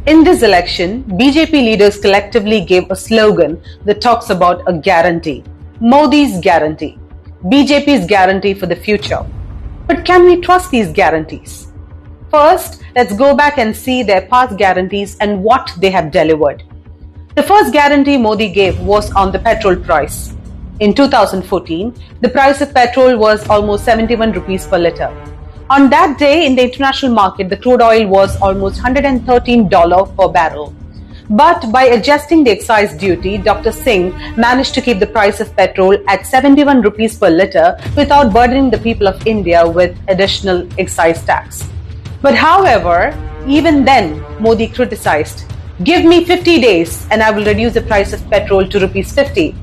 In this election, BJP leaders collectively gave a slogan that talks about a guarantee. Modi's guarantee. BJP's guarantee for the future. But can we trust these guarantees? First, let's go back and see their past guarantees and what they have delivered. The first guarantee Modi gave was on the petrol price. In 2014, the price of petrol was almost 71 rupees per litre. On that day, in the international market, the crude oil was almost $113 per barrel. But by adjusting the excise duty, Dr. Singh managed to keep the price of petrol at 71 rupees per litre without burdening the people of India with additional excise tax. But however, even then, Modi criticized, "Give me 50 days and I will reduce the price of petrol to rupees 50.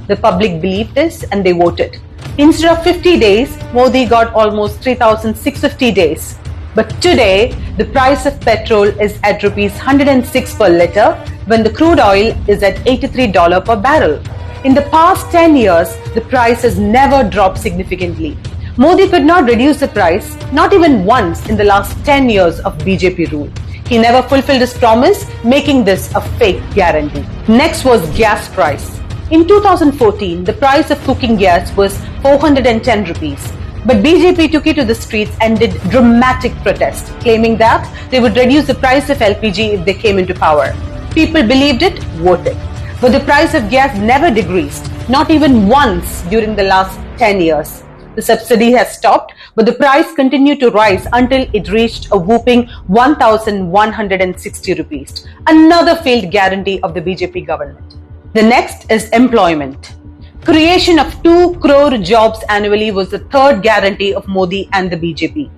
The public believed this and they voted. Instead of 50 days, Modi got almost 3,650 days. But today, the price of petrol is at rupees 106 per litre when the crude oil is at $83 per barrel. In the past 10 years, the price has never dropped significantly. Modi could not reduce the price, not even once in the last 10 years of BJP rule. He never fulfilled his promise, making this a fake guarantee. Next was gas price. In 2014, the price of cooking gas was 410 rupees. But BJP took it to the streets and did dramatic protest, claiming that they would reduce the price of LPG if they came into power. People believed it, voted. But the price of gas never decreased, not even once during the last 10 years. The subsidy has stopped, but the price continued to rise until it reached a whopping 1,160 rupees. Another failed guarantee of the BJP government. The next is employment. Creation of 2 crore jobs annually was the third guarantee of Modi and the BJP.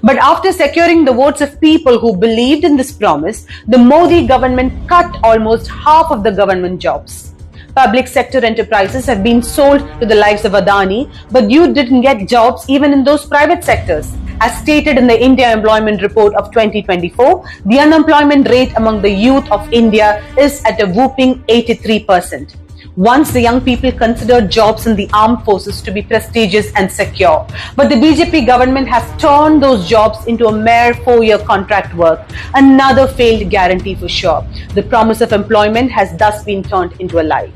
But after securing the votes of people who believed in this promise, the Modi government cut almost half of the government jobs. Public sector enterprises have been sold to the likes of Adani, but you didn't get jobs even in those private sectors. As stated in the India Employment Report of 2024, the unemployment rate among the youth of India is at a whopping 83%. Once the young people considered jobs in the armed forces to be prestigious and secure. But the BJP government has turned those jobs into a mere 4-year contract work. Another failed guarantee for sure. The promise of employment has thus been turned into a lie.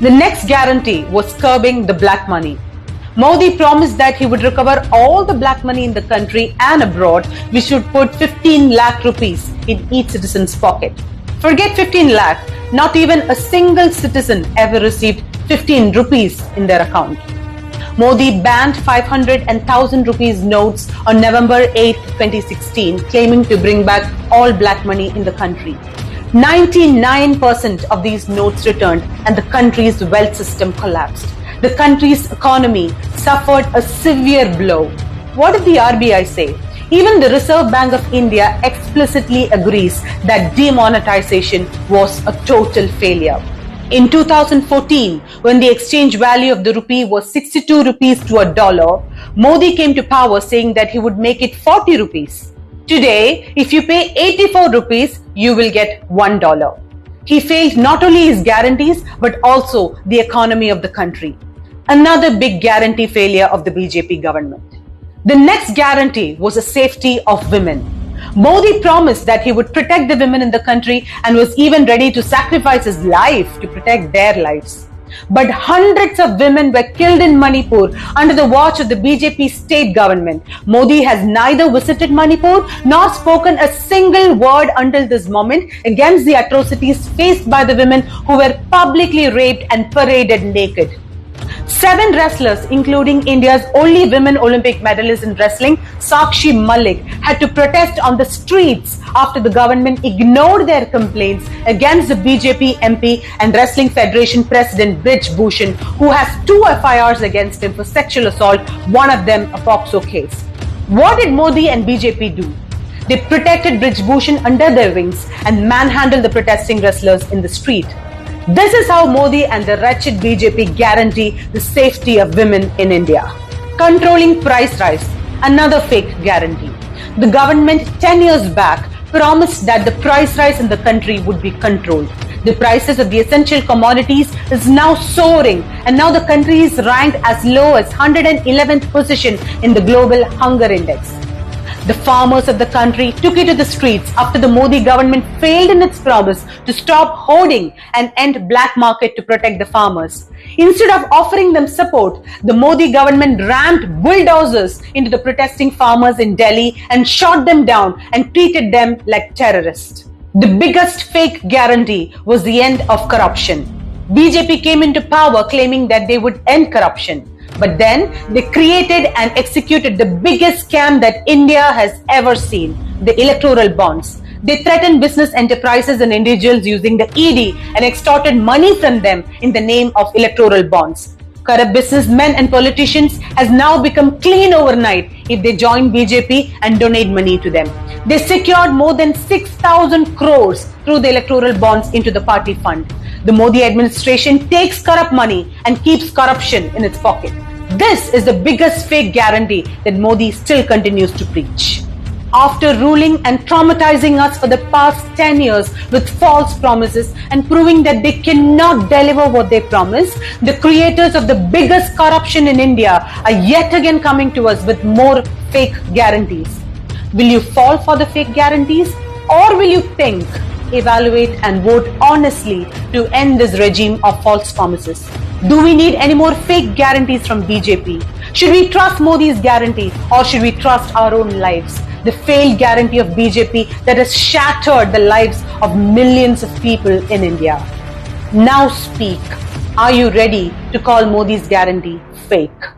The next guarantee was curbing the black money. Modi promised that he would recover all the black money in the country and abroad, which would put 15 lakh rupees in each citizen's pocket. Forget 15 lakh, not even a single citizen ever received 15 rupees in their account. Modi banned 500 and 1,000 rupees notes on November 8, 2016, claiming to bring back all black money in the country. 99% of these notes returned and the country's wealth system collapsed. The country's economy suffered a severe blow. What did the RBI say? Even the Reserve Bank of India explicitly agrees that demonetization was a total failure. In 2014, when the exchange value of the rupee was 62 rupees to a dollar, Modi came to power saying that he would make it 40 rupees. Today, if you pay 84 rupees, you will get $1. He failed not only his guarantees, but also the economy of the country. Another big guarantee failure of the BJP government. The next guarantee was the safety of women. Modi promised that he would protect the women in the country and was even ready to sacrifice his life to protect their lives. But hundreds of women were killed in Manipur under the watch of the BJP state government. Modi has neither visited Manipur nor spoken a single word until this moment against the atrocities faced by the women who were publicly raped and paraded naked. 7 wrestlers, including India's only women Olympic medalist in wrestling, Sakshi Malik, had to protest on the streets after the government ignored their complaints against the BJP MP and Wrestling Federation President Brij Bhushan, who has 2 FIRs against him for sexual assault, one of them a POCSO case. What did Modi and BJP do? They protected Brij Bhushan under their wings and manhandled the protesting wrestlers in the street. This is how Modi and the wretched BJP guarantee the safety of women in India. Controlling price rise, another fake guarantee. The government 10 years back promised that the price rise in the country would be controlled. The prices of the essential commodities is now soaring, and now the country is ranked as low as 111th position in the global hunger index. The farmers of the country took it to the streets after the Modi government failed in its promise to stop hoarding and end black market to protect the farmers. Instead of offering them support, the Modi government rammed bulldozers into the protesting farmers in Delhi and shot them down and treated them like terrorists. The biggest fake guarantee was the end of corruption. BJP came into power claiming that they would end corruption. But then they created and executed the biggest scam that India has ever seen, the electoral bonds. They threatened business enterprises and individuals using the ED and extorted money from them in the name of electoral bonds. Corrupt businessmen and politicians has now become clean overnight if they join BJP and donate money to them. They secured more than 6,000 crores through the electoral bonds into the party fund. The Modi administration takes corrupt money and keeps corruption in its pocket. This is the biggest fake guarantee that Modi still continues to preach. After ruling and traumatizing us for the past 10 years with false promises and proving that they cannot deliver what they promise, the creators of the biggest corruption in India are yet again coming to us with more fake guarantees. Will you fall for the fake guarantees, or will you think, evaluate and vote honestly to end this regime of false promises? Do we need any more fake guarantees from BJP? Should we trust Modi's guarantee, or should we trust our own lives? The failed guarantee of BJP that has shattered the lives of millions of people in India. Now speak. Are you ready to call Modi's guarantee fake?